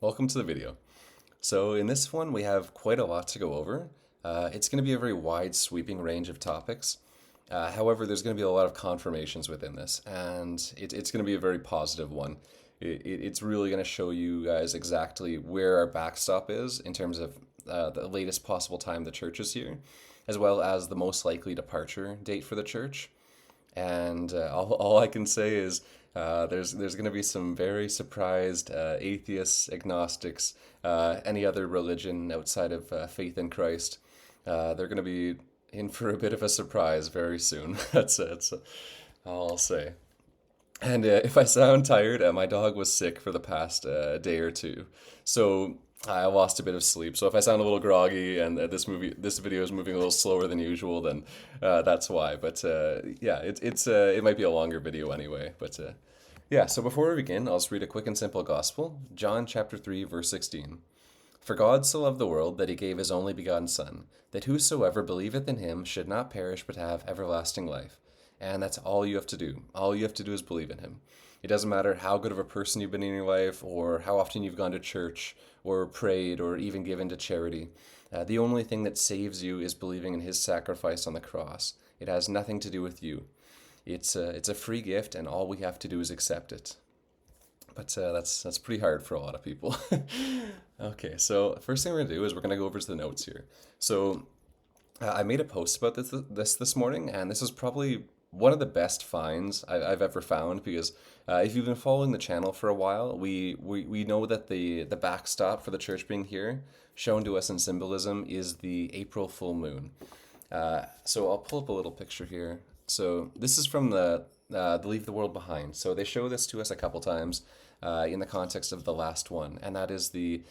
Welcome to the video. So in this one, we have quite a lot to go over. It's going to be a very wide sweeping range of topics. However, there's going to be a lot of confirmations within this, and it's going to be a very positive one. It's really going to show you guys exactly where our backstop is in terms of the latest possible time the church is here, as well as the most likely departure date for the church. And all I can say is there's going to be some very surprised atheists, agnostics, any other religion outside of faith in Christ. They're going to be in for a bit of a surprise very soon. That's all I'll say. And if I sound tired, my dog was sick for the past day or two, so I lost a bit of sleep. So if I sound a little groggy and this video is moving a little slower than usual, then that's why. But yeah, it might be a longer video anyway. But yeah, so before we begin, I'll just read a quick and simple gospel. John chapter 3, verse 16. For God so loved the world that he gave his only begotten Son, that whosoever believeth in him should not perish but have everlasting life. And that's all you have to do. All you have to do is believe in him. It doesn't matter how good of a person you've been in your life, or how often you've gone to church, or prayed, or even given to charity. The only thing that saves you is believing in his sacrifice on the cross. It has nothing to do with you. It's a free gift, and all we have to do is accept it. But that's pretty hard for a lot of people. Okay, so first thing we're gonna do is we're gonna go over to the notes here. So I made a post about this morning, and this is probably one of the best finds I've ever found because if you've been following the channel for a while, we know that the backstop for the church being here, shown to us in symbolism, is the April full moon. So I'll pull up a little picture here. So this is from the Leave the World Behind. So they show this to us a couple times in the context of the last one, and that is the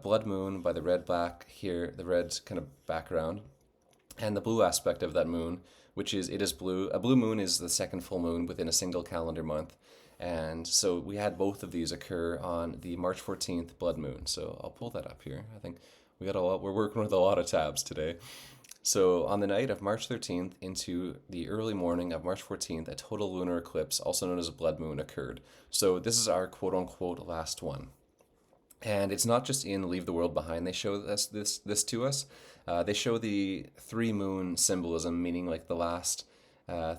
blood moon by the red black here, the red kind of background, and the blue aspect of that moon, which is it is blue. A blue moon is the second full moon within a single calendar month. And so we had both of these occur on the March 14th blood moon. So I'll pull that up here. I think we got a lot, we're working with a lot of tabs today. So on the night of March 13th into the early morning of March 14th, a total lunar eclipse, also known as a blood moon, occurred. So this is our quote unquote last one. And it's not just in Leave the World Behind they show this to us. They show the three moon symbolism, meaning like the last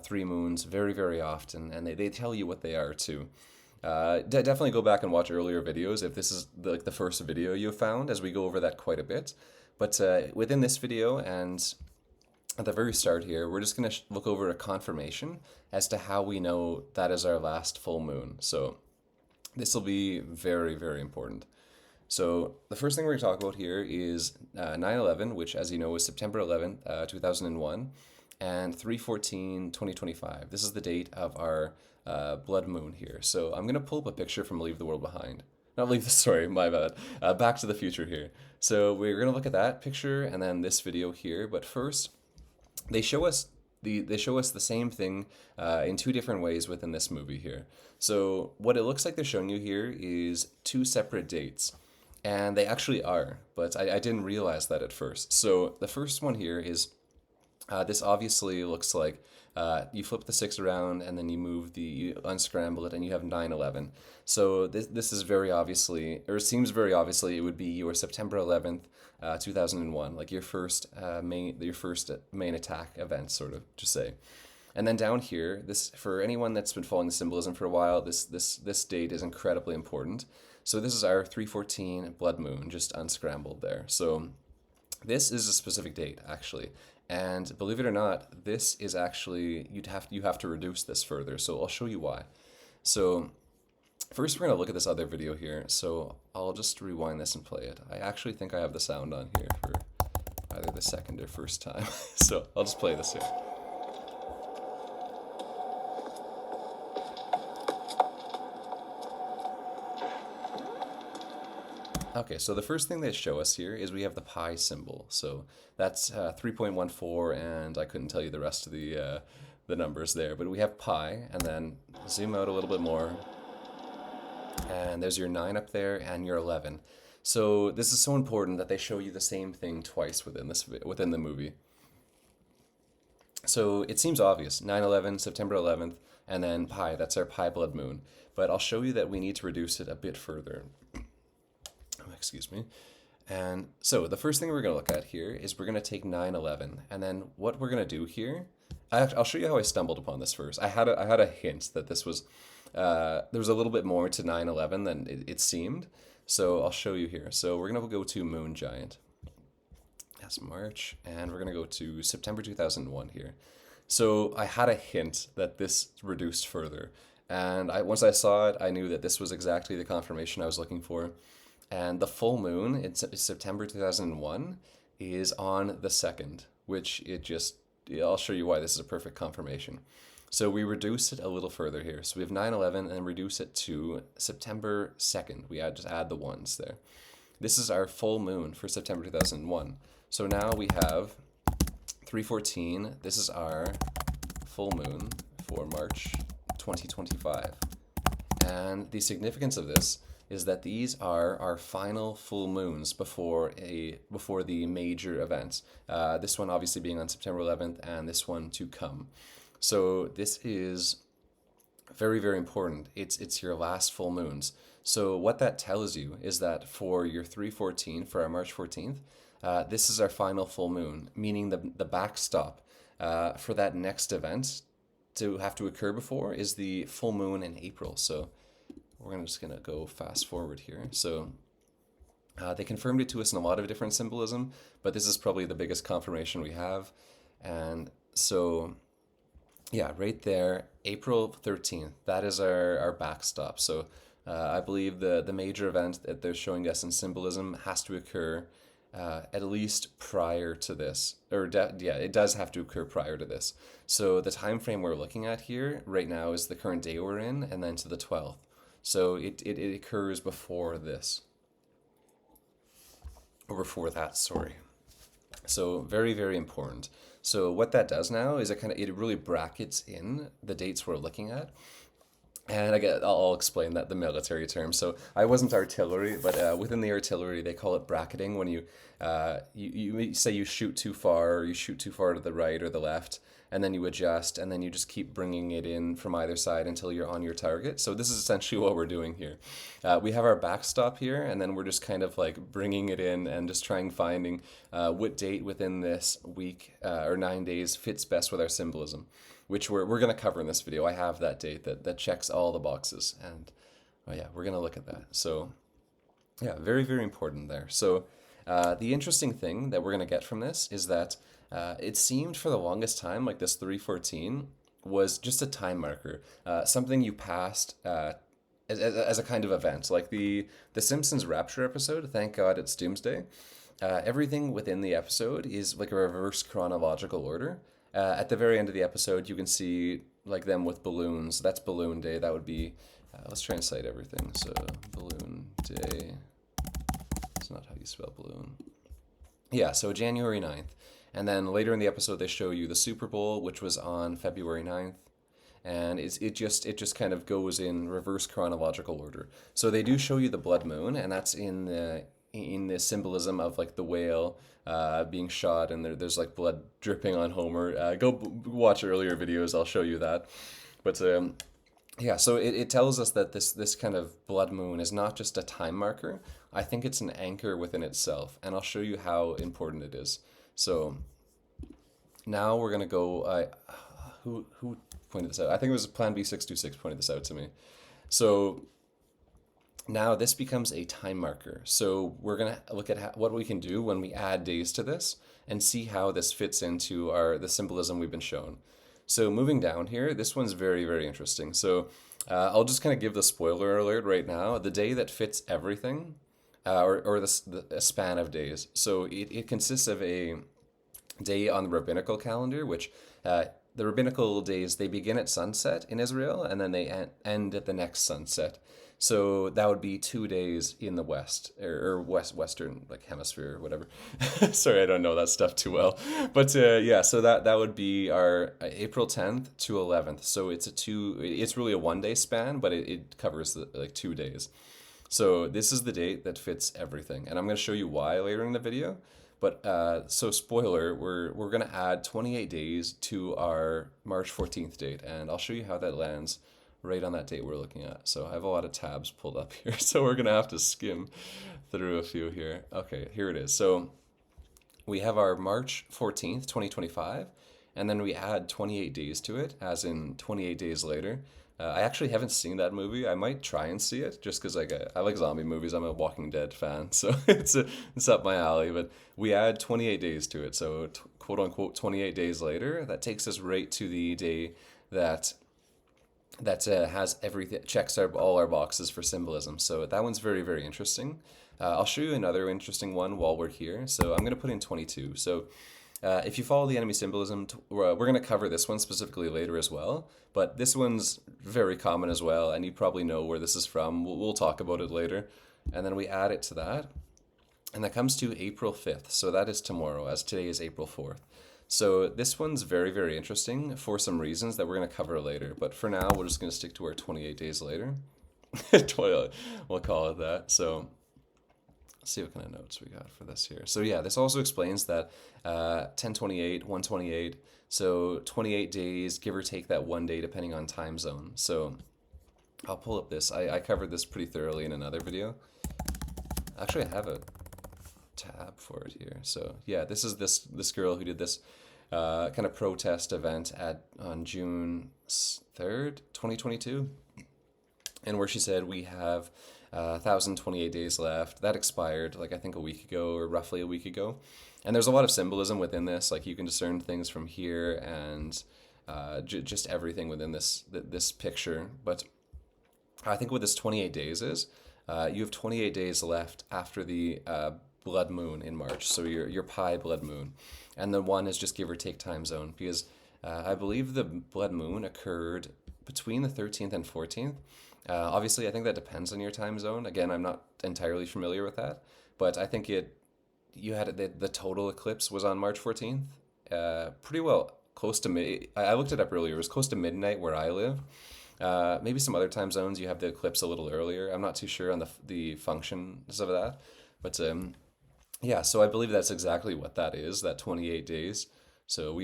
three moons, very, very often. And they tell you what they are too. Definitely go back and watch earlier videos if this is the first video you found, as we go over that quite a bit. But within this video and at the very start here, we're just going to look over a confirmation as to how we know that is our last full moon. So this will be very, very important. So the first thing we're going to talk about here is 9/11, which, as you know, was September 11th, 2001, and 3/14/2025. This is the date of our blood moon here. So I'm going to pull up a picture from Leave the World Behind. Not leave the sorry, my bad. Back to the Future here. So we're going to look at that picture and then this video here. But first, they show us the same thing in two different ways within this movie here. So what it looks like they're showing you here is two separate dates. And they actually are, but I didn't realize that at first. So the first one here is this obviously looks like you flip the six around and then you unscramble it and you have 9/11. So this is very obviously, or it seems very obviously, it would be your September 11th, 2001, like your first main attack event, sort of, to say. And then down here, this for anyone that's been following the symbolism for a while, this date is incredibly important. So this is our 3/14 blood moon, just unscrambled there. So this is a specific date, actually. And believe it or not, this is actually, you have to reduce this further. So I'll show you why. So first we're going to look at this other video here. So I'll just rewind this and play it. I actually think I have the sound on here for either the second or first time. So I'll just play this here. Okay, so the first thing they show us here is we have the pi symbol. So that's 3.14, and I couldn't tell you the rest of the numbers there, but we have pi, and then zoom out a little bit more, and there's your 9 up there and your 11. So this is so important that they show you the same thing twice within the movie. So it seems obvious, 9/11, September 11th, and then pi, that's our pi blood moon. But I'll show you that we need to reduce it a bit further. excuse me. And so the first thing we're going to look at here is we're going to take 9/11, and then what we're going to do here, I'll show you how I stumbled upon this first. I had a hint that this was, there was a little bit more to 9/11 than it seemed. So I'll show you here. So we're going to go to Moon Giant. That's March, and we're going to go to September 2001 here. So I had a hint that this reduced further. And once I saw it, I knew that this was exactly the confirmation I was looking for. And the full moon, it's September 2001, is on the 2nd, which I'll show you why this is a perfect confirmation. So we reduce it a little further here. So we have 9/11 and reduce it to September 2nd. We just add the ones there. This is our full moon for September 2001. So now we have 3/14. This is our full moon for March 2025. And the significance of this is that these are our final full moons before the major events. This one obviously being on September 11th, and this one to come. So this is very, very important. It's your last full moons. So what that tells you is that for your 3/14, for our March 14th, this is our final full moon, meaning the backstop for that next event to have to occur before is the full moon in April. So we're just going to go fast forward here. So they confirmed it to us in a lot of different symbolism, but this is probably the biggest confirmation we have. And so, yeah, right there, April 13th, that is our backstop. So I believe the major event that they're showing us in symbolism has to occur at least prior to this, it does have to occur prior to this. So the time frame we're looking at here right now is the current day we're in, and then to the 12th. So it occurs before this, or before that, sorry. So very, very important. So what that does now is it really brackets in the dates we're looking at. And I'll explain that, the military term. So I wasn't artillery, but within the artillery, they call it bracketing when you say you shoot too far, or you shoot too far to the right or the left, and then you adjust, and then you just keep bringing it in from either side until you're on your target. So this is essentially what we're doing here. We have our backstop here, and then we're just kind of like bringing it in and just finding what date within this week or 9 days fits best with our symbolism, which we're going to cover in this video. I have that date that checks all the boxes, and we're going to look at that. So yeah, very, very important there. So the interesting thing that we're going to get from this is that it seemed for the longest time like this 3/14 was just a time marker, something you passed as a kind of event, like the Simpsons Rapture episode, Thank God It's Doomsday. Everything within the episode is like a reverse chronological order. At the very end of the episode, you can see like them with balloons. That's Balloon Day. That would be, let's try and cite everything. So Balloon Day, that's not how you spell balloon. Yeah, so January 9th. And then later in the episode, they show you the Super Bowl, which was on February 9th. And it just kind of goes in reverse chronological order. So they do show you the blood moon, and that's in the symbolism of like the whale being shot, and there's like blood dripping on Homer. Go watch earlier videos, I'll show you that. But so it tells us that this kind of blood moon is not just a time marker. I think it's an anchor within itself, and I'll show you how important it is. So now we're gonna go. Who pointed this out? I think it was Plan B626 pointed this out to me. So now this becomes a time marker. So we're going to look at what we can do when we add days to this and see how this fits into the symbolism we've been shown. So moving down here, this one's very, very interesting. So I'll just kind of give the spoiler alert right now. The day that fits everything, or the span of days. So it consists of a day on the rabbinical calendar, which the rabbinical days, they begin at sunset in Israel, and then they end at the next sunset. So that would be 2 days in the West, or Western like hemisphere or whatever. Sorry, I don't know that stuff too well. But so that would be our April 10th to 11th. So it's really a 1 day span, but it covers like 2 days. So this is the date that fits everything. And I'm going to show you why later in the video. But so spoiler, we're going to add 28 days to our March 14th date. And I'll show you how that lands right on that date we're looking at. So I have a lot of tabs pulled up here, so we're going to have to skim through a few here. Okay, here it is. So we have our March 14th, 2025, and then we add 28 days to it, as in 28 days later. I actually haven't seen that movie. I might try and see it just because I like zombie movies. I'm a Walking Dead fan, so it's up my alley. But we add 28 days to it, so quote unquote 28 days later, that takes us right to the day that has everything, checks all our boxes for symbolism. So that one's very, very interesting. I'll show you another interesting one while we're here. So I'm going to put in 22. So if you follow the enemy symbolism, we're going to cover this one specifically later as well. But this one's very common as well, and you probably know where this is from. We'll talk about it later. And then we add it to that. And that comes to April 5th. So that is tomorrow, as today is April 4th. So this one's very, very interesting for some reasons that we're going to cover later. But for now, we're just going to stick to our 28 days later. We'll call it that. So let's see what kind of notes we got for this here. So yeah, this also explains that 1028, 128, so 28 days, give or take that one day, depending on time zone. So I'll pull up this. I covered this pretty thoroughly in another video. Actually, I have a tab for it here. So yeah, this is this girl who did this kind of protest event on June 3rd, 2022, and where she said we have 1,028 days left. That expired like I think a week ago, or roughly a week ago. And there's a lot of symbolism within this. Like you can discern things from here and just everything within this picture. But I think what this 28 days is, you have 28 days left after the blood moon in March. So your pi blood moon, and the one is just give or take time zone, because I believe the blood moon occurred between the 13th and 14th. Obviously, I think that depends on your time zone. Again, I'm not entirely familiar with that, but I think you had the total eclipse was on March 14th. Pretty well close to mid. I looked it up earlier. It was close to midnight where I live. Maybe some other time zones you have the eclipse a little earlier. I'm not too sure on the functions of that, but yeah. So I believe that's exactly what that is. That 28 days. So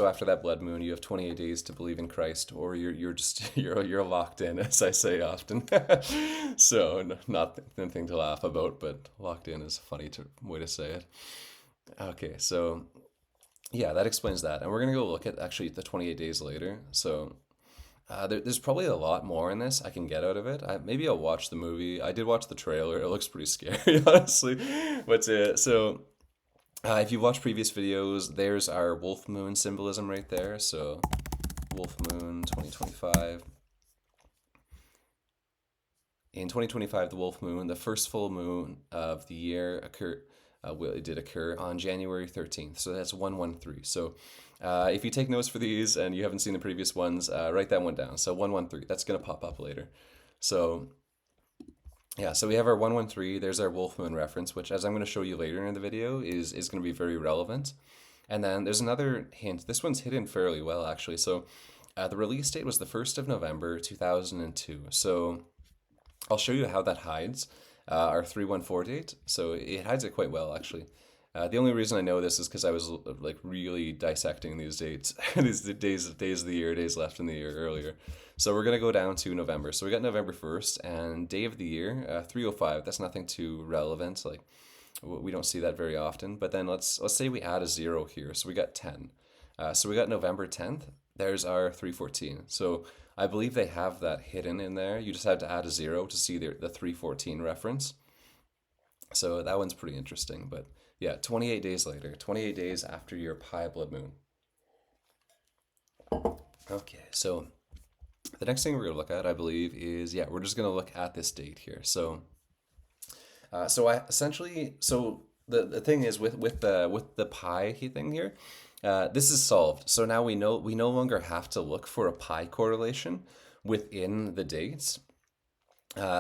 after that blood moon, you have 28 days to believe in Christ, or you're just you're locked in, as I say often. So not anything to laugh about, but locked in is a funny way to say it. Okay, so yeah, that explains that, and we're gonna go look at actually the 28 days later. So there's probably a lot more in this I can get out of it. Maybe I'll watch the movie. I did watch the trailer. It looks pretty scary, honestly. But if you've watched previous videos, there's our wolf moon symbolism right there. So wolf moon 2025. In 2025, the wolf moon, the first full moon of the year, it did occur on January 13th. So that's 113. So if you take notes for these and you haven't seen the previous ones, write that one down. So 113, that's going to pop up later. So yeah, so we have our 113. There's our wolf moon reference, which, as I'm going to show you later in the video, is going to be very relevant. And then there's another hint. This one's hidden fairly well, actually. So the release date was the 1st of November, 2002. So I'll show you how that hides our 314 date. So it hides it quite well, actually. The only reason I know this is because I was like really dissecting these dates, these days of the year, days left in the year earlier. So we're gonna go down to November. So we got November 1st, and day of the year 305. That's nothing too relevant. Like we don't see that very often. But then let's say we add a 0 here. So we got 10. So we got November 10th. There's our 314. So I believe they have that hidden in there. You just have to add a 0 to see the 314 reference. So that one's pretty interesting. But yeah, 28 days later, 28 days after your pi blood moon. Okay, so the next thing we're going to look at, I believe, is, yeah, we're just going to look at this date here. So the thing is with the pi thing here, this is solved. So now we no longer have to look for a pi correlation within the dates.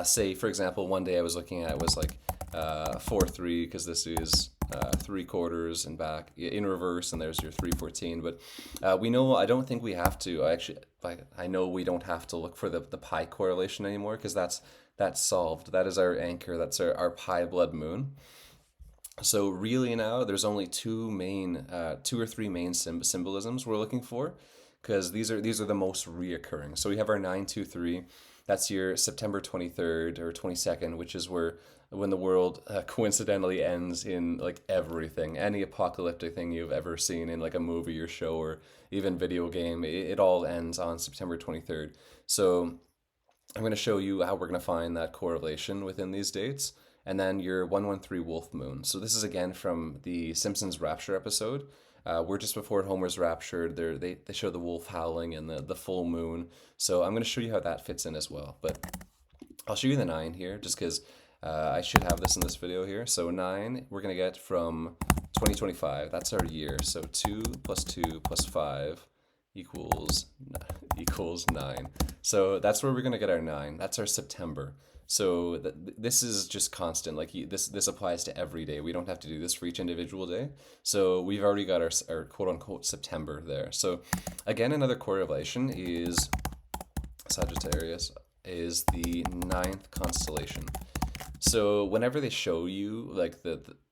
Say, for example, one day I was looking at, it was like 4-3, because this is 3/4 and back in reverse, and there's your 314. But I don't think we have to. I know we don't have to look for the pi correlation anymore, because that's solved. That is our anchor. That's our pi blood moon. So really now there's only two or three main symbolisms we're looking for, because these are the most reoccurring. So we have our 923. That's your September 23rd or 22nd, which is where when the world coincidentally ends in like everything, any apocalyptic thing you've ever seen in like a movie or show or even video game, it all ends on September 23rd. So I'm going to show you how we're going to find that correlation within these dates. And then your 113 Wolf Moon. So this is again from the Simpsons Rapture episode. We're just before Homer's raptured. They show the wolf howling and the full moon. So I'm going to show you how that fits in as well. But I'll show you the 9 here just because I should have this in this video here. So 9 we're going to get from 2025. That's our year. So 2 plus 2 plus 5 equals equals 9. So that's where we're going to get our 9. That's our September. So this is just constant. Like this applies to every day. We don't have to do this for each individual day. So we've already got our quote unquote September there. So again, another correlation is Sagittarius is the ninth constellation. So whenever they show you like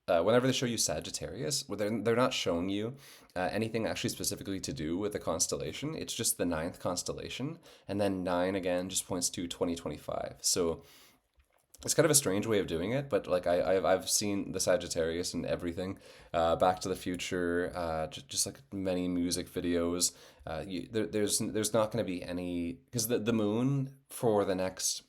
whenever they show you Sagittarius, well, they're not showing you anything actually specifically to do with the constellation. It's just the ninth constellation, and then 9 again just points to 2025. So it's kind of a strange way of doing it, but like I've seen the Sagittarius and everything, Back to the Future, just like many music videos. There's not going to be any because the moon for the next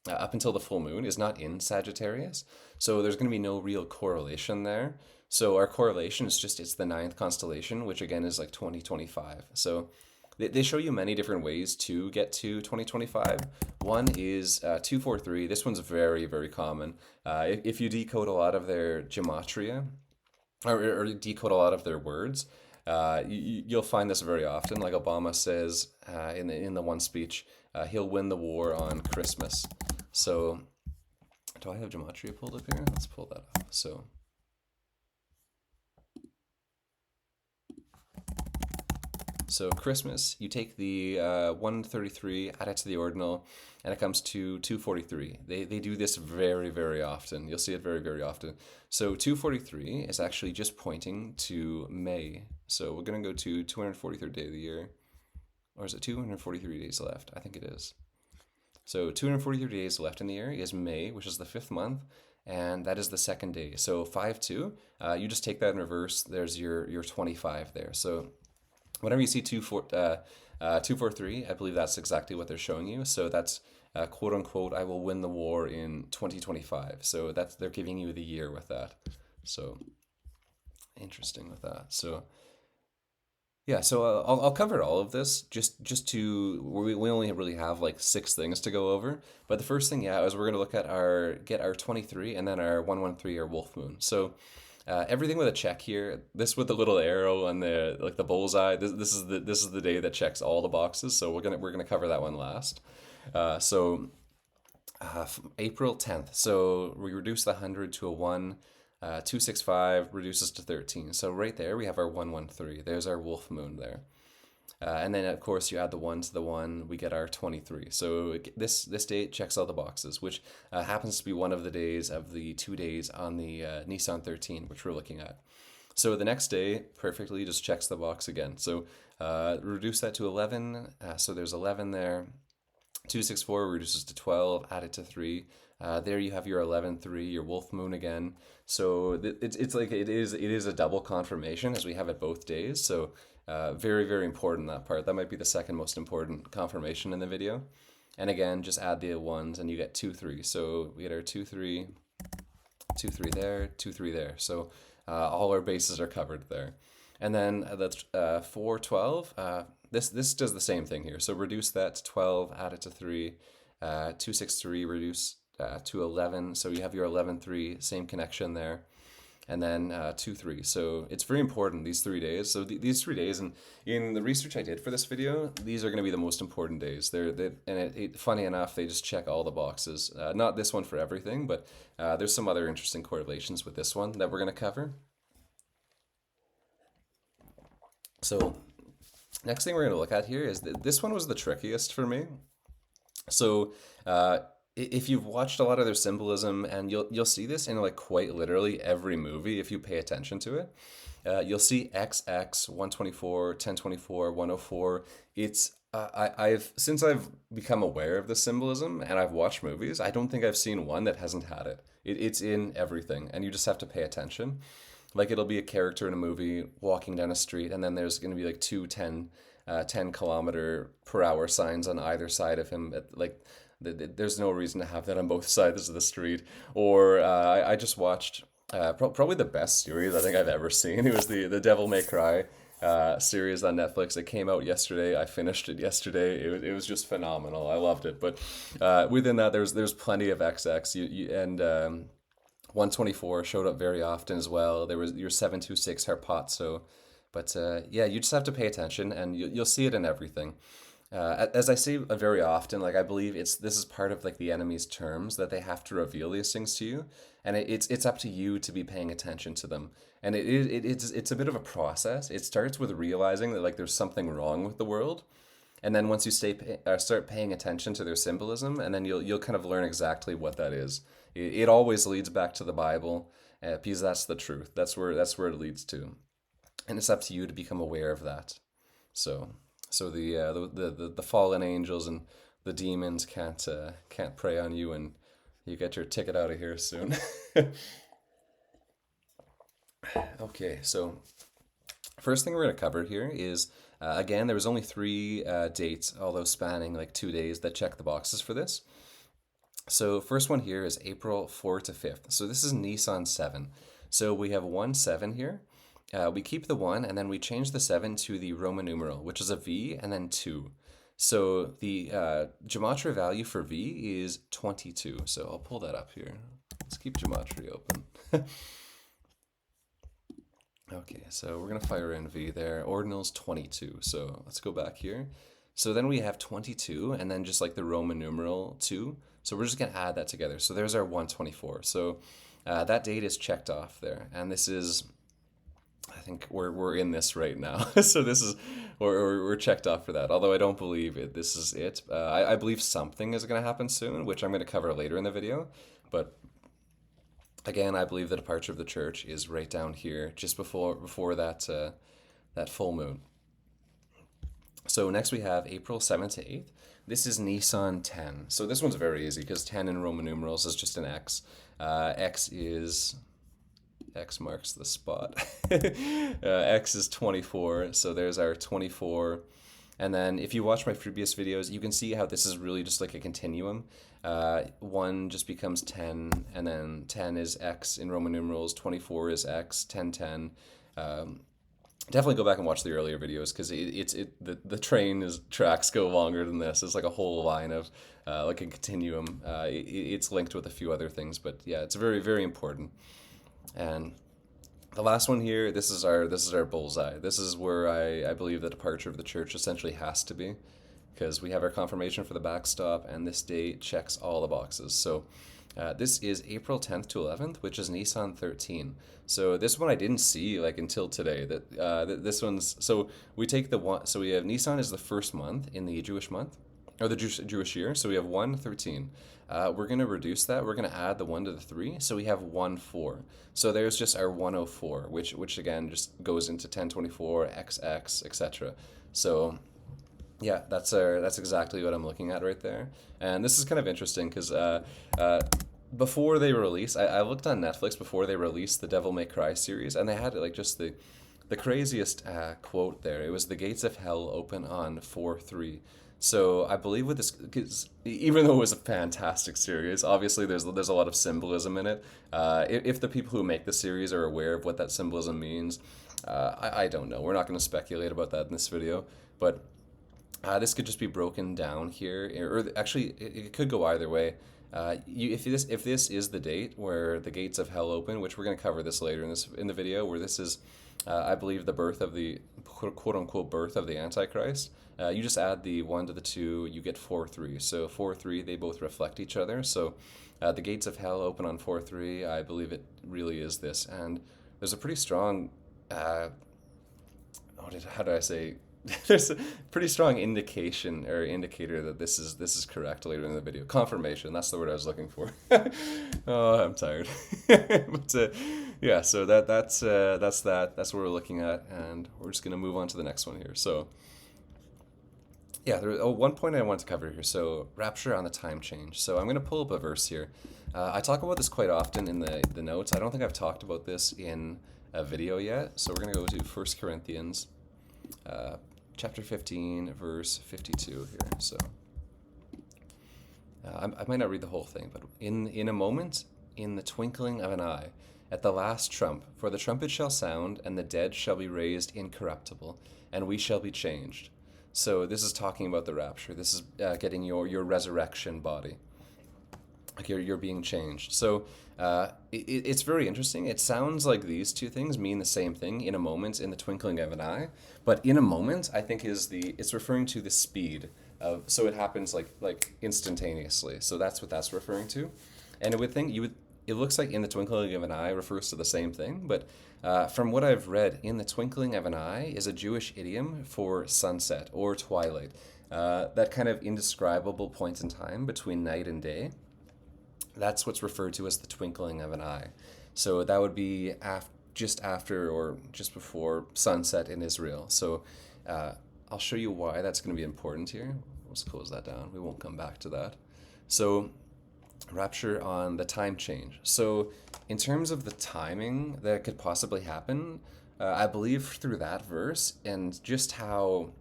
up until the full moon is not in Sagittarius, so there's going to be no real correlation there. So our correlation is just it's the ninth constellation, which again is like 2025. So they show you many different ways to get to 2025. One is 243. This one's very, very common. If you decode a lot of their gematria or decode a lot of their words, you'll find this very often. Like Obama says in the one speech, he'll win the war on Christmas. So do I have gematria pulled up here? Let's pull that up. So Christmas, you take the 133, add it to the ordinal, and it comes to 243. They do this very, very often. You'll see it very, very often. So 243 is actually just pointing to May. So we're going to go to 243rd day of the year. Or is it 243 days left? I think it is. So 243 days left in the year is May, which is the 5th month, and that is the second day. So 5-2, you just take that in reverse. There's your 25 there. So whenever you see 243, I believe that's exactly what they're showing you. So that's quote unquote, I will win the war in 2025. So they're giving you the year with that. So interesting with that. So yeah, so I'll cover all of this just to we only really have like 6 things to go over. But the first thing, yeah, is we're gonna look at our 23 and then our 113 or Wolf Moon. So everything with a check here. This with the little arrow and the bullseye. This is the day that checks all the boxes. So we're gonna cover that one last. So April 10th. So we reduce the 100 to a 1. 265 reduces to 13. So right there we have our 113. There's our Wolf Moon there. And then of course you add the 1 to the 1, we get our 23. So this date checks all the boxes, which happens to be one of the days of the 2 days on the Nissan 13, which we're looking at. So the next day perfectly just checks the box again. So reduce that to 11. So there's 11 there. 264 reduces to 12, add it to 3. There you have your 11-3, your Wolf Moon again. So it's like it is a double confirmation as we have it both days. So very, very important, that part. That might be the second most important confirmation in the video. And again, just add the 1s and you get 2-3. So we get our 2-3, 2-3 there, 2-3 there. So all our bases are covered there. And then that's 4-12. This does the same thing here. So reduce that to 12, add it to 3. 263 reduce to 11. So you have your 11-3, same connection there. And then 2-3. So it's very important, these 3 days. So these 3 days, and in the research I did for this video, these are going to be the most important days. Funny enough, they just check all the boxes. Not this one for everything, but there's some other interesting correlations with this one that we're going to cover. So next thing we're going to look at here is that this one was the trickiest for me. So if you've watched a lot of their symbolism, and you'll see this in like quite literally every movie if you pay attention to it. You'll see XX, 124, 1024, 104. It's since I've become aware of the symbolism and I've watched movies, I don't think I've seen one that hasn't had it. It's in everything, and you just have to pay attention. Like it'll be a character in a movie walking down a street, and then there's going to be like 10 kilometer per hour signs on either side of him. Like there's no reason to have that on both sides of the street. Or I just watched probably the best series I think I've ever seen. It was the Devil May Cry series on Netflix. It came out yesterday. I finished it yesterday. It was just phenomenal. I loved it. But within that, there's plenty of XX. And 124 showed up very often as well. There was your 726 Harpazo. But yeah, you just have to pay attention, and you'll see it in everything. As I say very often, like I believe this is part of like the enemy's terms that they have to reveal these things to you, and it's up to you to be paying attention to them. And it's a bit of a process. It starts with realizing that like there's something wrong with the world, and then once you start paying attention to their symbolism, and then you'll kind of learn exactly what that is. It always leads back to the Bible, because that's the truth. That's where it leads to, and it's up to you to become aware of that. So. So the fallen angels and the demons can't prey on you, and you get your ticket out of here soon. Okay, so first thing we're going to cover here is again there was only three dates, although spanning like 2 days, that check the boxes for this. So first one here is April 4 to 5th. So this is Nissan 7. So we have 1-7 here. We keep the 1, and then we change the 7 to the Roman numeral, which is a V, and then 2. So the gematria value for V is 22. So I'll pull that up here. Let's keep gematria open. Okay, so we're going to fire in V there. Ordinal's 22. So let's go back here. So then we have 22, and then just like the Roman numeral 2. So we're just going to add that together. So there's our 124. So that date is checked off there. And this is... I think we're in this right now. So this is, we're checked off for that. Although I don't believe it. This is it. I believe something is going to happen soon, which I'm going to cover later in the video. But again, I believe the departure of the church is right down here, just before that that full moon. So next we have April 7th to 8th. This is Nissan 10. So this one's very easy because 10 in Roman numerals is just an X. X marks the spot. X is 24, so there's our 24. And then if you watch my previous videos, you can see how this is really just like a continuum. 1 just becomes 10, and then 10 is X in Roman numerals, 24 is X, 10, 10. Definitely go back and watch the earlier videos, because the tracks go longer than this. It's like a whole line of like a continuum. It's linked with a few other things, but yeah, it's very, very important. And the last one here, this is our bullseye. This is where I believe the departure of the church essentially has to be, because we have our confirmation for the backstop, and this date checks all the boxes. So this is April 10th to 11th, which is Nissan 13. So this one I didn't see like until today. That this one's, so we take the one. So we have Nissan is the first month in the Jewish month, or the Jewish year. So we have 1-13. We're going to reduce that. We're going to add the 1 to the 3. So we have 1-4. So there's just our 104, which again just goes into 1024, XX, etc. So yeah, that's exactly what I'm looking at right there. And this is kind of interesting because before they release, I looked on Netflix before they released the Devil May Cry series, and they had like just the craziest quote there. It was, "The gates of hell open on 4/3." So I believe with this, because even though it was a fantastic series, obviously there's a lot of symbolism in it. If the people who make the series are aware of what that symbolism means, I don't know. We're not going to speculate about that in this video, but this could just be broken down here, or actually it could go either way. If this is the date where the gates of hell open, which we're going to cover this later in the video, where this is, I believe, the birth of the quote unquote birth of the Antichrist. You just add the 1 to the 2, you get 4-3. So 4-3, they both reflect each other. So the gates of hell open on 4-3. I believe it really is this, and there's a pretty strong. How do I say? There's a pretty strong indicator that this is correct later in the video. Confirmation, that's the word I was looking for. Oh, I'm tired. But yeah, so that's what we're looking at, and we're just gonna move on to the next one here. So yeah, one point I want to cover here. So rapture on the time change. So I'm gonna pull up a verse here. I talk about this quite often in the notes. I don't think I've talked about this in a video yet. So we're going to go to First Corinthians uh, chapter 15, verse 52 here. So I might not read the whole thing, but in a moment, in the twinkling of an eye, at the last trump, for the trumpet shall sound, and the dead shall be raised incorruptible, and we shall be changed. So this is talking about the rapture. This is getting your resurrection body. Like you're being changed. So it's very interesting. It sounds like these two things mean the same thing, in a moment, in the twinkling of an eye. But in a moment, I think it's referring to the speed of, so it happens like instantaneously. So that's what that's referring to. And it looks like in the twinkling of an eye refers to the same thing, but from what I've read, in the twinkling of an eye is a Jewish idiom for sunset or twilight. That kind of indescribable point in time between night and day. That's what's referred to as the twinkling of an eye. So that would be just after or just before sunset in Israel. So I'll show you why that's going to be important here. Let's close that down. We won't come back to that. So rapture on the time change. So in terms of the timing that could possibly happen, I believe through that verse and just how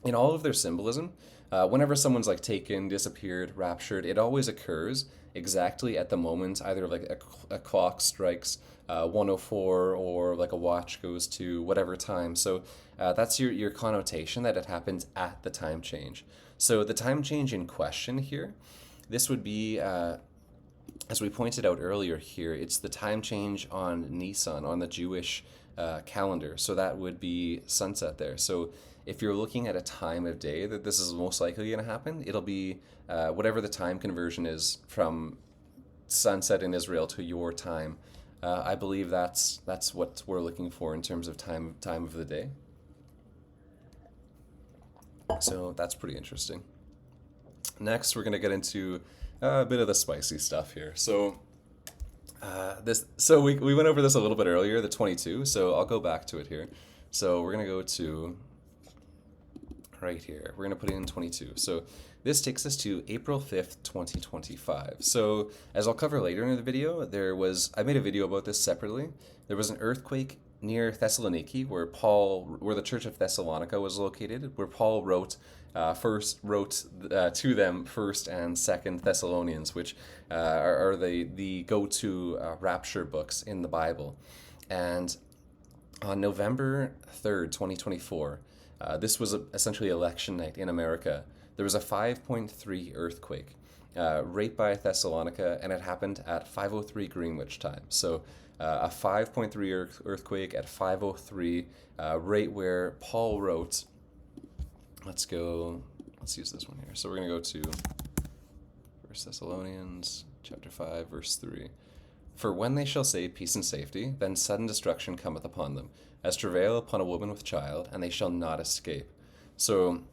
in all of their symbolism, whenever someone's like taken, disappeared, raptured, it always occurs exactly at the moment, either like a clock strikes 104 or like a watch goes to whatever time. So that's your connotation that it happens at the time change. So the time change in question here, this would be, as we pointed out earlier here, it's the time change on Nisan, on the Jewish calendar. So that would be sunset there. So if you're looking at a time of day that this is most likely going to happen, it'll be whatever the time conversion is from sunset in Israel to your time. I believe that's what we're looking for in terms of time of the day. So that's pretty interesting. Next, we're going to get into a bit of the spicy stuff here. So we went over this a little bit earlier, the 22. So I'll go back to it here. So we're going to go to right here. We're going to put in 22. So this takes us to April 5th, 2025. So as I'll cover later in the video, I made a video about this separately. There was an earthquake near Thessaloniki where the church of Thessalonica was located, where Paul wrote to them First and Second Thessalonians, which are the go-to rapture books in the Bible. And on November 3rd, 2024, this was essentially election night in America. There was a 5.3 earthquake right by Thessalonica, and it happened at 5:03 Greenwich time. So a 5.3 earthquake at 5:03, right where Paul wrote. Let's use this one here. So we're going to go to 1 Thessalonians chapter 5, verse 3. For when they shall say peace and safety, then sudden destruction cometh upon them, as travail upon a woman with child, and they shall not escape. So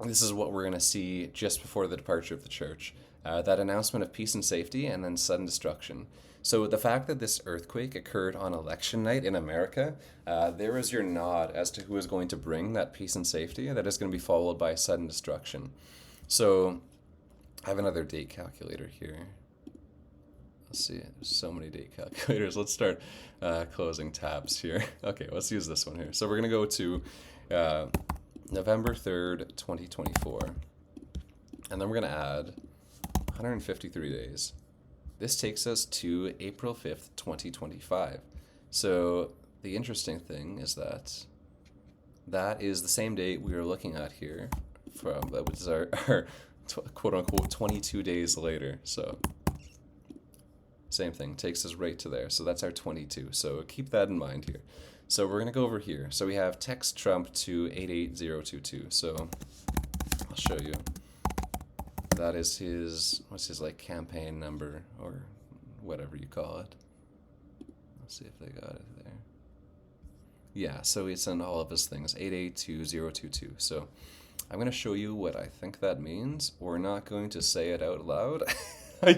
this is what we're going to see just before the departure of the church. That announcement of peace and safety, and then sudden destruction. So the fact that this earthquake occurred on election night in America, there is your nod as to who is going to bring that peace and safety. That is going to be followed by sudden destruction. So I have another date calculator here. Let's see, there's so many date calculators. Let's start closing tabs here. Okay, let's use this one here. So we're going to go to November 3rd, 2024. And then we're going to add 153 days. This takes us to April 5th, 2025. So the interesting thing is that is the same date we are looking at here, which is our quote-unquote 22 days later. So same thing, takes us right to there. So that's our 22. So keep that in mind here. So we're going to go over here. So we have text Trump to 88022. So I'll show you. That is what's his like campaign number or whatever you call it. Let's see if they got it there. Yeah, so it's in all of his things, 8822022. So I'm going to show you what I think that means. We're not going to say it out loud.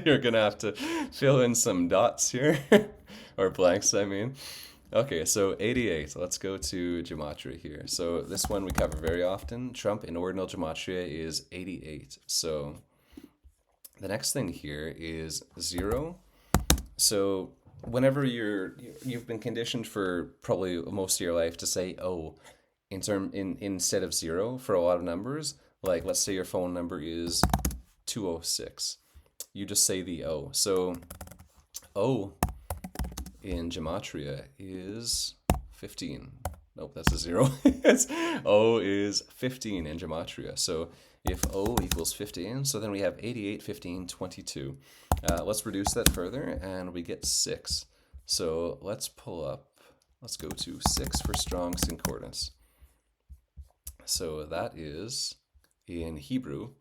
You're going to have to fill in some dots here, or blanks, I mean. Okay, so 88. Let's go to gematria here. So this one we cover very often. Trump in ordinal gematria is 88. So The next thing here is 0. So whenever you've been conditioned for probably most of your life to say "oh" instead of 0 for a lot of numbers, like let's say your phone number is 206, you just say the "oh." So "oh" in gematria is 15. Nope, that's a 0. O is 15 in gematria. So if O equals 15, so then we have 88, 15, 22. Let's reduce that further, and we get 6. So let's go to 6 for Strong's Concordance. So that is, in Hebrew,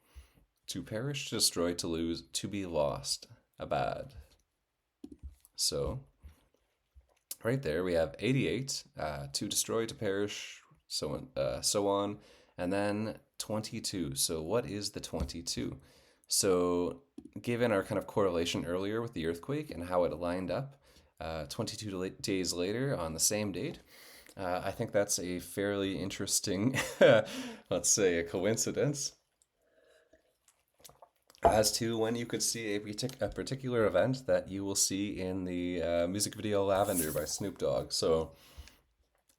to perish, to destroy, to lose, to be lost, abad. So right there we have 88, to destroy, to perish, so on, and then 22. So what is the 22? So given our kind of correlation earlier with the earthquake and how it lined up, 22 days later on the same date, I think that's a fairly interesting, let's say, a coincidence as to when you could see a particular event that you will see in the music video Lavender by Snoop Dogg. So,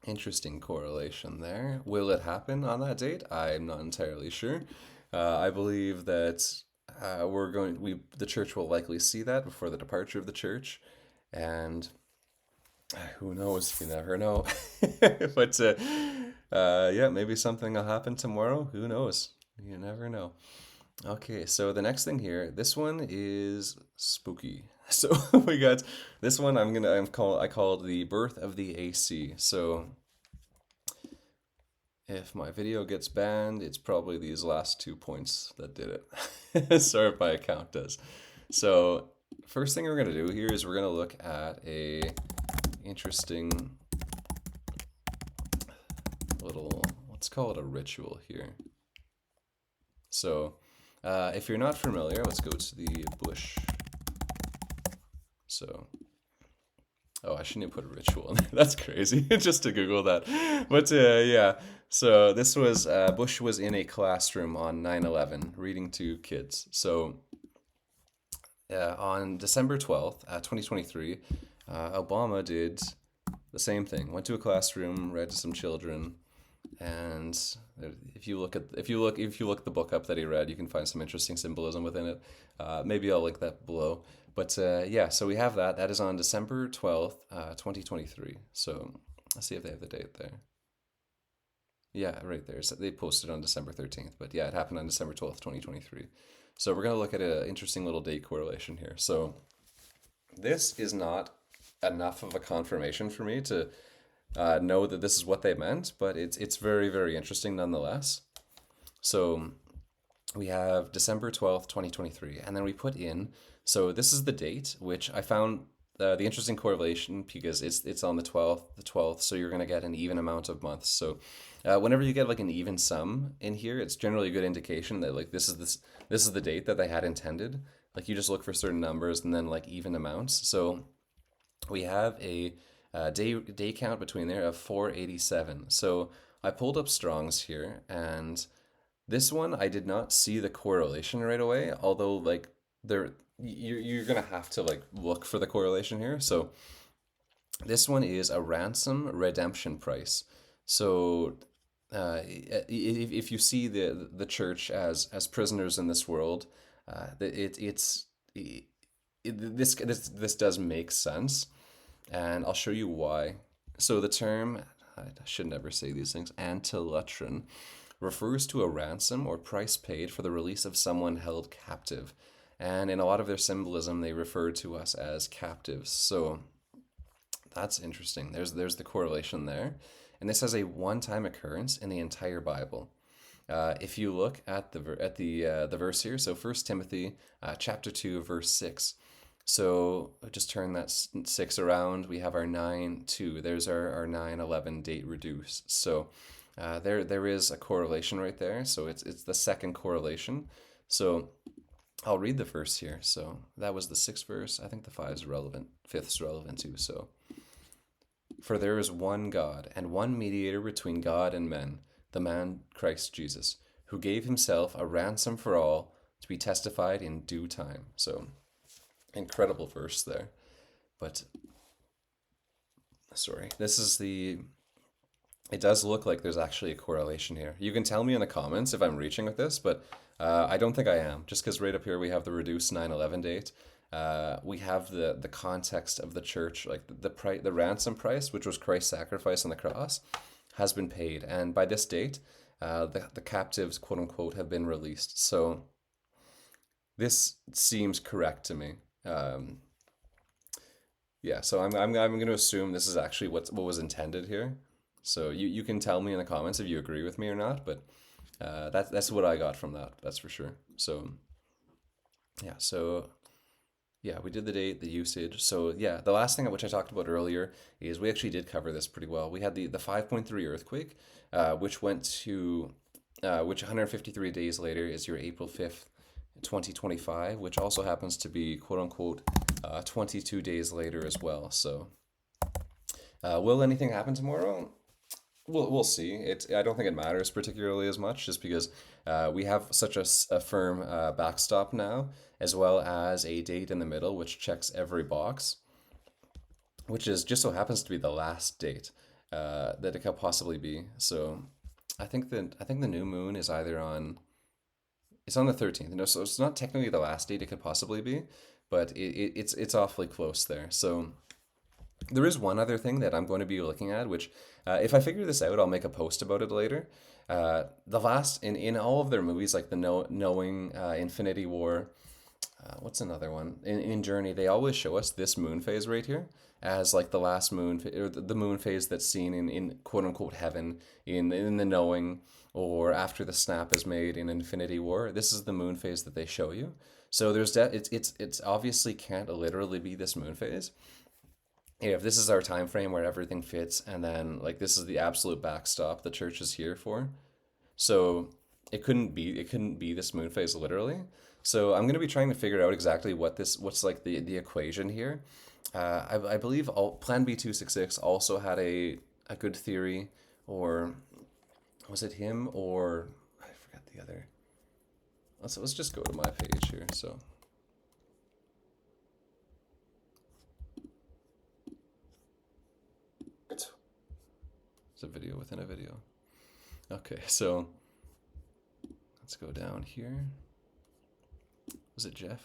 interesting correlation there. Will it happen on that date? I'm not entirely sure. I believe that the church will likely see that before the departure of the church, and who knows? You never know. But yeah, maybe something will happen tomorrow. Who knows? You never know. Okay, so the next thing here, this one is spooky. So we got this one. I call it the birth of the AC. So if my video gets banned, it's probably these last 2 points that did it. Sorry if my account does. So first thing we're gonna do here is we're gonna look at a interesting little, let's call it a ritual here. So if you're not familiar, let's go to the bush. So, oh, I shouldn't have put a ritual in there. That's crazy, just to Google that. But yeah, so this was, Bush was in a classroom on 9/11 reading to kids. So on December 12th, 2023, Obama did the same thing. Went to a classroom, read to some children, and if you look the book up that he read, you can find some interesting symbolism within it. Maybe I'll link that below. But yeah, so we have that. That is on December 12th, 2023. So let's see if they have the date there. Yeah, right there. So they posted on December 13th. But yeah, it happened on December 12th, 2023. So we're going to look at an interesting little date correlation here. So this is not enough of a confirmation for me to know that this is what they meant, but it's very, very interesting nonetheless. So we have December 12th, 2023, and then we put in, so this is the date, which I found the interesting correlation because it's on the 12th, so you're going to get an even amount of months. So whenever you get like an even sum in here, it's generally a good indication that like this is the date that they had intended. Like you just look for certain numbers and then like even amounts. So we have a day count between there of 487. So I pulled up Strong's here, and this one I did not see the correlation right away. Although like you're gonna have to like look for the correlation here. So this one is a ransom redemption price. So if you see the church as prisoners in this world, this does make sense, and I'll show you why. So the term, I should never say these things, antilutron, refers to a ransom or price paid for the release of someone held captive. And in a lot of their symbolism, they refer to us as captives. So that's interesting. There's the correlation there. And this has a one-time occurrence in the entire Bible. If you look at the verse here, so 1 Timothy chapter 2, verse 6. So just turn that 6 around. We have our 9:2. There's our 9/11 date reduced. So there is a correlation right there. So it's the second correlation. So I'll read the verse here. So that was the 6th verse. I think the 5 is relevant. 5th is relevant too. So, for there is one God and one mediator between God and men, the man Christ Jesus, who gave himself a ransom for all, to be testified in due time. So incredible verse there. But sorry, this is the. It does look like there's actually a correlation here. You can tell me in the comments if I'm reaching with this, but I don't think I am. Just because right up here we have the reduced 9/11 date. We have the context of the church, like the ransom price, which was Christ's sacrifice on the cross, has been paid, and by this date, the captives, quote unquote, have been released. So this seems correct to me. Um, yeah, so I'm going to assume this is actually what was intended here. So you can tell me in the comments if you agree with me or not, but that's what I got from that. That's for sure. So yeah, we did the date, the usage. So yeah, the last thing which I talked about earlier is we actually did cover this pretty well. We had the 5.3 earthquake, which went to which 153 days later is your April 5th, 2025, which also happens to be quote unquote 22 days later as well. So will anything happen tomorrow? We'll see. I don't think it matters particularly as much, just because we have such a firm backstop now, as well as a date in the middle which checks every box, which is just so happens to be the last date that it could possibly be. So I think the new moon is either on it's on the 13th. No, so it's not technically the last date it could possibly be, but it's awfully close there. So there is one other thing that I'm going to be looking at, which, if I figure this out, I'll make a post about it later. The last in all of their movies, like the Knowing, Infinity War, what's another one? In Journey, they always show us this moon phase right here as like the last moon, or the moon phase that's seen in quote unquote heaven in the Knowing, or after the snap is made in Infinity War. This is the moon phase that they show you. So it's obviously can't literally be this moon phase. If this is our time frame where everything fits, and then like this is the absolute backstop the church is here for, so it couldn't be this moon phase literally. So I'm going to be trying to figure out exactly what's like the equation here. I believe Plan B266 also had a good theory, or was it him, or I forgot the other. Let's just go to my page here. So it's a video within a video. Okay, so let's go down here. Was it Jeff?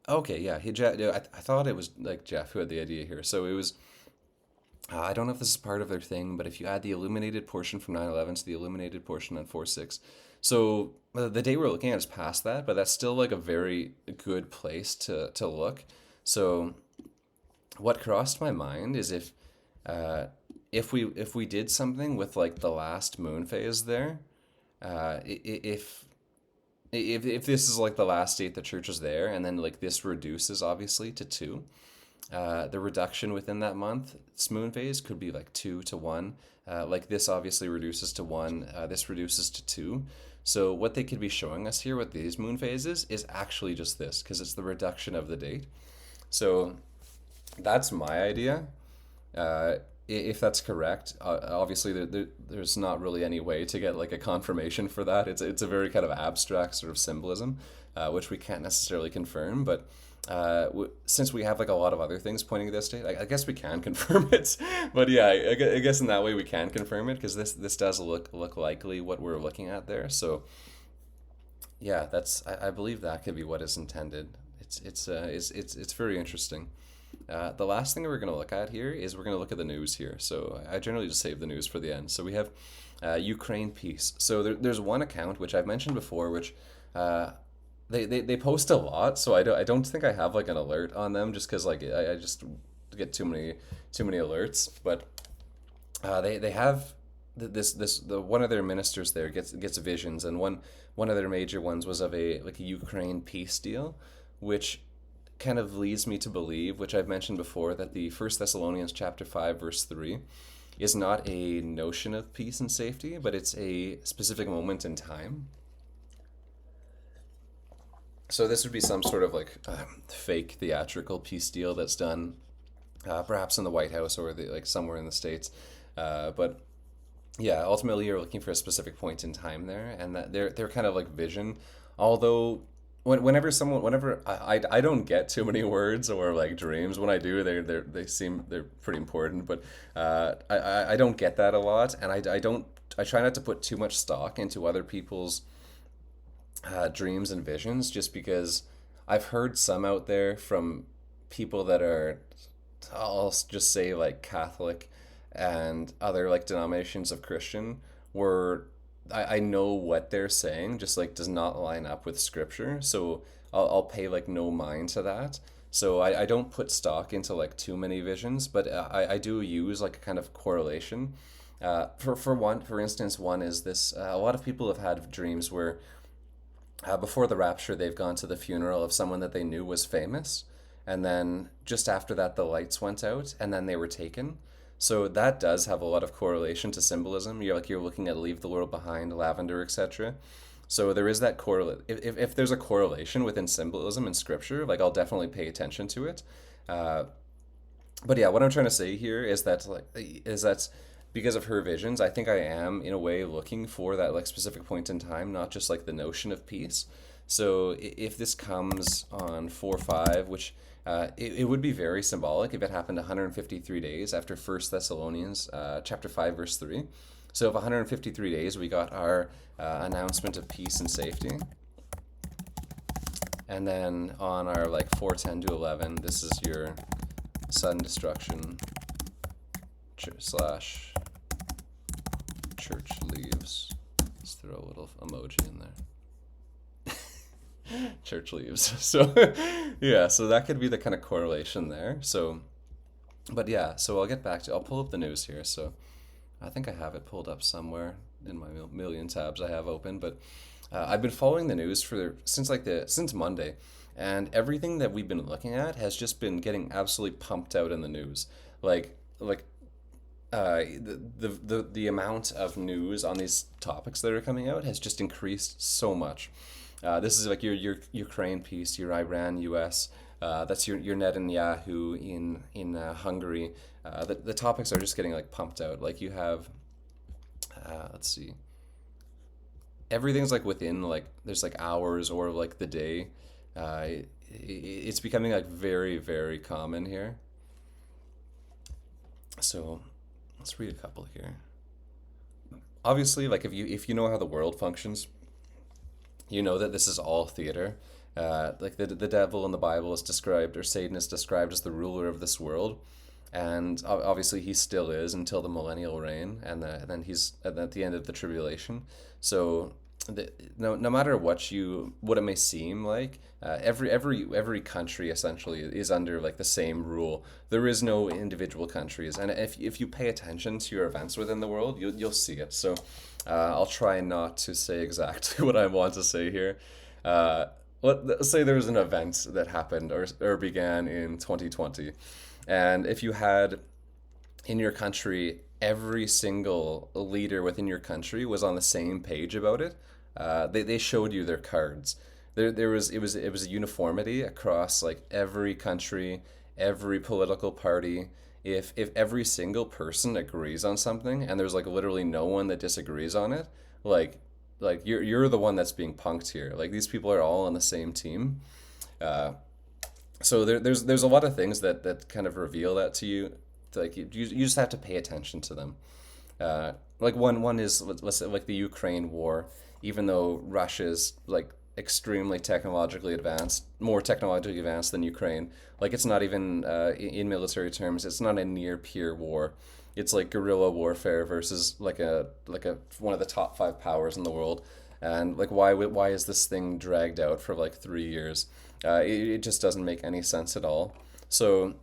Okay, yeah, I thought it was like Jeff who had the idea here. So it was. I don't know if this is part of their thing, but if you add the illuminated portion from 9/11 to the illuminated portion on 4/6, so the day we're looking at is past that, but that's still like a very good place to look. So what crossed my mind is uh, if we did something with like the last moon phase there, if this is like the last date the church is there, and then like this reduces obviously to two, the reduction within that month moon phase could be like 2 to 1. Like this obviously reduces to 1. This reduces to 2. So what they could be showing us here with these moon phases is actually just this, because it's the reduction of the date. So that's my idea. If that's correct, obviously there's not really any way to get like a confirmation for that. It's a very kind of abstract sort of symbolism, which we can't necessarily confirm. But since we have like a lot of other things pointing to this date, I guess we can confirm it. But yeah, I guess in that way we can confirm it, because this does look likely what we're looking at there. So yeah, I believe that could be what is intended. It's very interesting. The last thing we're going to look at here is we're going to look at the news here. So I generally just save the news for the end. So we have Ukraine peace. So there's one account which I've mentioned before, which they post a lot. So I don't think I have like an alert on them, just because like I just get too many alerts. But they have the one of their ministers there gets visions, and one of their major ones was of a Ukraine peace deal, which kind of leads me to believe, which I've mentioned before, that the First Thessalonians chapter 5 verse 3 is not a notion of peace and safety, but it's a specific moment in time. So this would be some sort of like fake theatrical peace deal that's done, perhaps in the White House or like somewhere in the States, but Yeah, ultimately you're looking for a specific point in time there, and that they're kind of like vision. Although whenever I don't get too many words or like dreams. When I do, they're pretty important, but I don't get that a lot, and I don't I try not to put too much stock into other people's dreams and visions, just because I've heard some out there from people that are, I'll just say, like Catholic and other like denominations of Christian, where I know what they're saying just like does not line up with scripture. So I'll pay like no mind to that. So I don't put stock into like too many visions, but I do use like a kind of correlation. For instance, one is this: a lot of people have had dreams where before the rapture, they've gone to the funeral of someone that they knew was famous. And then just after that, the lights went out and then they were taken. So that does have a lot of correlation to symbolism. You're looking at leave the world behind, lavender, etc. So there is that correlate. If there's a correlation within symbolism in scripture, like I'll definitely pay attention to it. Uh, but yeah, what I'm trying to say here is that because of her visions, I think I am in a way looking for that like specific point in time, not just like the notion of peace. So if this comes on 4/5, which it would be very symbolic if it happened 153 days after First Thessalonians chapter 5 verse 3. So if 153 days we got our announcement of peace and safety, and then on our like 4:10 to 11, this is your sudden destruction slash church leaves. Let's throw a little emoji in there. Church leaves. So yeah, so that could be the kind of correlation there. So, but yeah, so I'll pull up the news here. So I think I have it pulled up somewhere in my million tabs I have open, but I've been following the news since Monday, and everything that we've been looking at has just been getting absolutely pumped out in the news. Like the amount of news on these topics that are coming out has just increased so much. This is like your Ukraine piece, your Iran, U.S. That's your Netanyahu in Hungary. The topics are just getting like pumped out. Like you have, let's see, everything's like within like there's like hours or like the day. It's becoming like very very common here. So let's read a couple here. Obviously, like if you know how the world functions, you know that this is all theater. Like the devil in the Bible is described, or Satan is described as the ruler of this world, and obviously he still is until the millennial reign, then he's at the end of the tribulation. So no matter what it may seem like, every country essentially is under like the same rule. There is no individual countries, and if you pay attention to your events within the world, you'll see it. So I'll try not to say exactly what I want to say here. Uh, let's say there was an event that happened or began in 2020, and if you had in your country, every single leader within your country was on the same page about it. They showed you their cards. It was a uniformity across like every country, every political party. If every single person agrees on something and there's like literally no one that disagrees on it, like you're the one that's being punked here. Like these people are all on the same team. Uh, so there's a lot of things that kind of reveal that to you. Like you just have to pay attention to them. Like one is let's say like the Ukraine war. Even though Russia's like extremely technologically advanced, more technologically advanced than Ukraine, like it's not even in military terms, it's not a near peer war. It's like guerrilla warfare versus like a one of the top five powers in the world. And like why is this thing dragged out for like 3 years? It just doesn't make any sense at all. So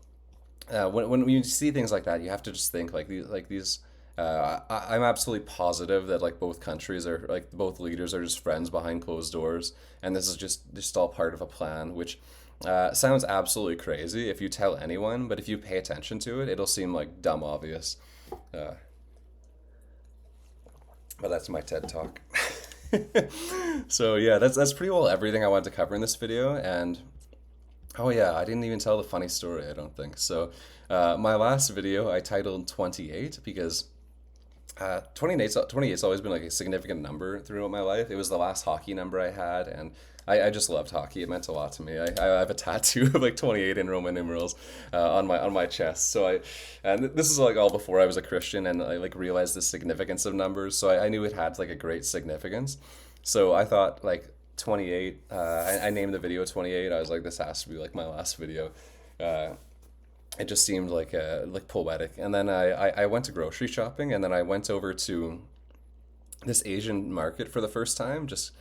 when you see things like that, you have to just think like these. I'm absolutely positive that like both countries are like both leaders are just friends behind closed doors, and this is just all part of a plan, which sounds absolutely crazy if you tell anyone, but if you pay attention to it, it'll seem like dumb obvious. Uh, but that's my TED talk. So yeah, that's pretty well everything I wanted to cover in this video, and oh yeah, I didn't even tell the funny story, I don't think. So my last video I titled 28 because 28's always been like a significant number throughout my life. It was the last hockey number I had, and I just loved hockey. It meant a lot to me. I have a tattoo of like 28 in Roman numerals on my chest. This is like all before I was a Christian, and I like realized the significance of numbers. So I knew it had like a great significance. So I thought like 28. I named the video 28. I was like, this has to be like my last video. Uh, it just seemed like poetic. And then I went to grocery shopping, and then I went over to this Asian market for the first time, just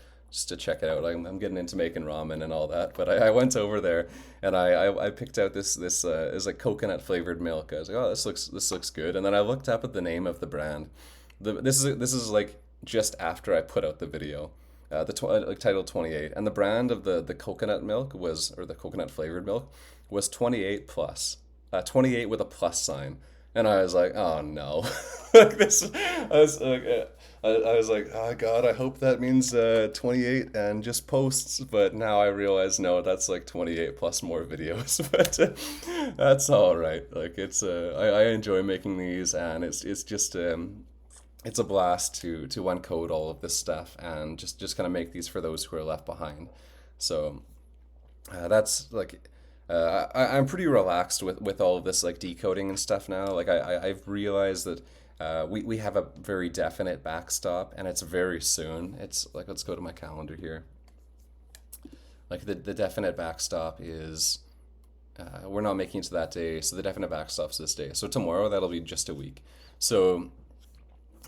to check it out. I'm getting into making ramen and all that, but I went over there, and I picked out this is like coconut flavored milk. I was like, oh, this looks good. And then I looked up at the name of the brand. This is like just after I put out the video. Like title 28, and the brand of the coconut milk was, or the coconut flavored milk was 28 plus, 28 with a plus sign. And I was like, oh no. Like this, I was like, oh God, I hope that means 28 and just posts. But now I realize, no, that's like 28 plus more videos. But that's all right. Like I enjoy making these, and it's just it's a blast to uncode all of this stuff and just kind of make these for those who are left behind. So that's like I'm pretty relaxed with all of this like decoding and stuff now. Like I've realized that we have a very definite backstop, and it's very soon. It's like, let's go to my calendar here. Like the definite backstop is we're not making it to that day, so the definite backstop's this day. So tomorrow that'll be just a week. So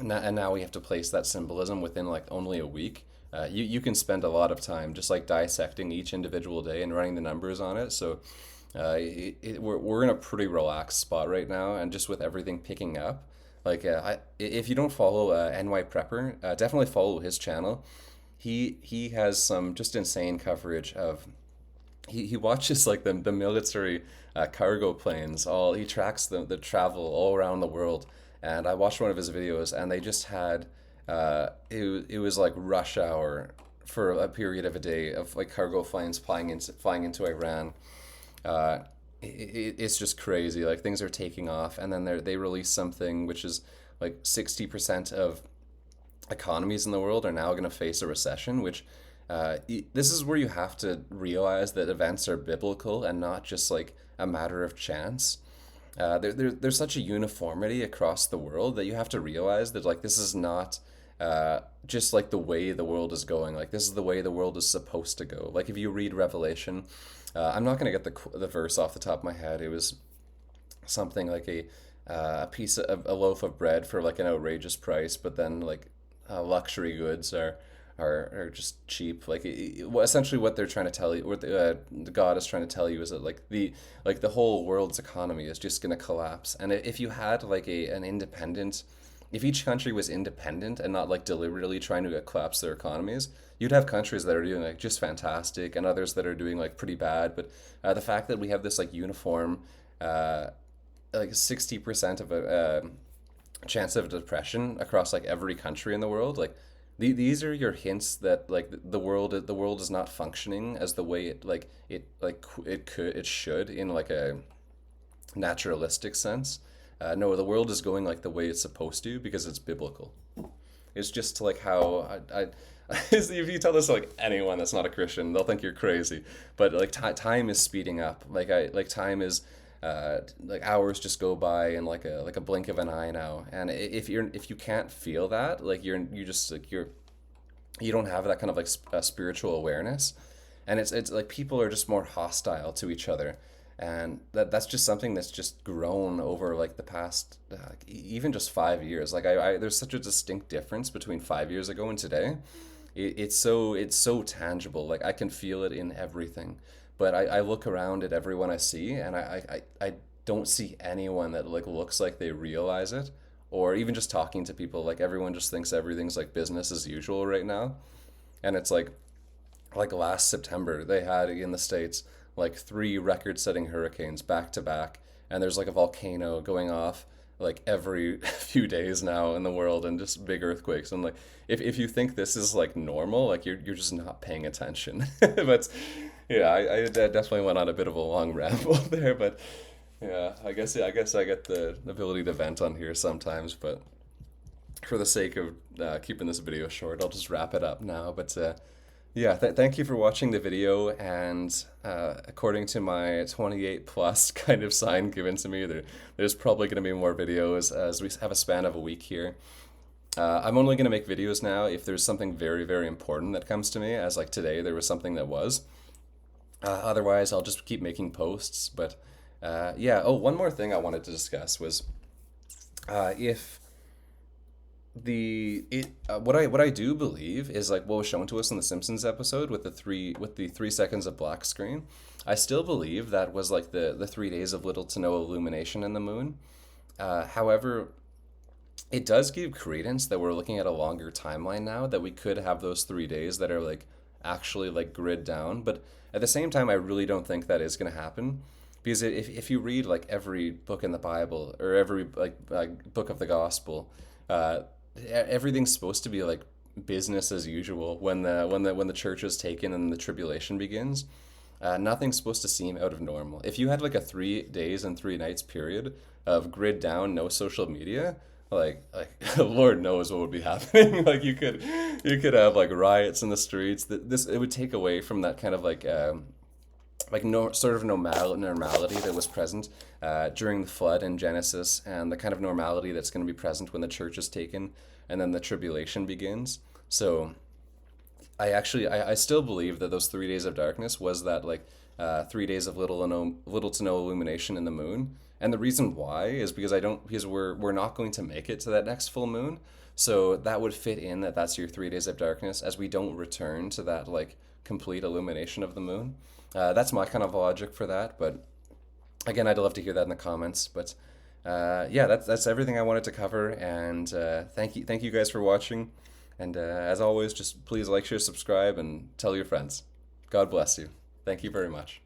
and now we have to place that symbolism within like only a week. You can spend a lot of time just like dissecting each individual day and running the numbers on it. So we're in a pretty relaxed spot right now, and just with everything picking up. Like if you don't follow NY Prepper, definitely follow his channel. He has some just insane coverage of. He watches like the military cargo planes. He tracks the travel all around the world. And I watched one of his videos, and they just had it was like rush hour for a period of a day of like cargo planes flying into Iran. It's just crazy. Like things are taking off, and then they release something which is like 60% of economies in the world are now going to face a recession. Which this is where you have to realize that events are biblical and not just like a matter of chance. There's such a uniformity across the world that you have to realize that like this is not just like the way the world is going. Like this is the way the world is supposed to go. Like if you read Revelation, I'm not gonna get the verse off the top of my head. It was something like a piece of a loaf of bread for like an outrageous price, but then like luxury goods are just cheap. Like essentially what they're trying to tell you, what the God is trying to tell you, is that the whole world's economy is just going to collapse. And if you had like an independent, if each country was independent and not like deliberately trying to collapse their economies, you'd have countries that are doing like just fantastic and others that are doing like pretty bad. But the fact that we have this like uniform, like 60% of a chance of depression across like every country in the world, like these are your hints that like the world is not functioning as the way it should in like a naturalistic sense. No, the world is going like the way it's supposed to because it's biblical. It's just like how if you tell this to like anyone that's not a Christian, they'll think you're crazy. But like time is speeding up. Like time is like hours just go by in like a blink of an eye now. And if you can't feel that, like you just like you don't have that kind of like spiritual awareness, and it's like people are just more hostile to each other. And that's just something that's just grown over like the past even just 5 years. Like I there's such a distinct difference between 5 years ago and today. It's so tangible. Like I can feel it in everything. But I look around at everyone I see, and I don't see anyone that like looks like they realize it. Or even just talking to people, like everyone just thinks everything's like business as usual right now. And it's like last September they had in the States like 3 record-setting hurricanes back to back, and there's like a volcano going off like every few days now in the world, and just big earthquakes. And like if you think this is like normal, like you're just not paying attention. But yeah, I definitely went on a bit of a long ramble there, but yeah, I guess I get the ability to vent on here sometimes. But for the sake of keeping this video short, I'll just wrap it up now. But yeah, thank you for watching the video. And according to my 28 plus kind of sign given to me, there's probably going to be more videos as we have a span of a week here. I'm only going to make videos now if there's something very, very important that comes to me, as like today there was something that was. Otherwise, I'll just keep making posts. But yeah, oh, one more thing I wanted to discuss was if what I do believe is like what was shown to us in the Simpsons episode with the 3 seconds of black screen. I still believe that was like the 3 days of little to no illumination in the moon. However, it does give credence that we're looking at a longer timeline now, that we could have those 3 days that are like actually like grid down. But at the same time, I really don't think that is going to happen, because if you read like every book in the Bible or every like book of the gospel, everything's supposed to be like business as usual when the church is taken and the tribulation begins. Nothing's supposed to seem out of normal. If you had like a 3 days and 3 nights period of grid down, no social media, like Lord knows what would be happening. Like you could have like riots in the streets. This it would take away from that kind of like no sort of normality that was present during the flood in Genesis, and the kind of normality that's going to be present when the church is taken and then the tribulation begins. So I still believe that those 3 days of darkness was that like 3 days of little to no illumination in the moon. And the reason why is because we're not going to make it to that next full moon. So that would fit in that's your 3 days of darkness, as we don't return to that like complete illumination of the moon. That's my kind of logic for that. But again, I'd love to hear that in the comments. But yeah, that's everything I wanted to cover. And thank you guys for watching. And as always, just please like, share, subscribe, and tell your friends. God bless you. Thank you very much.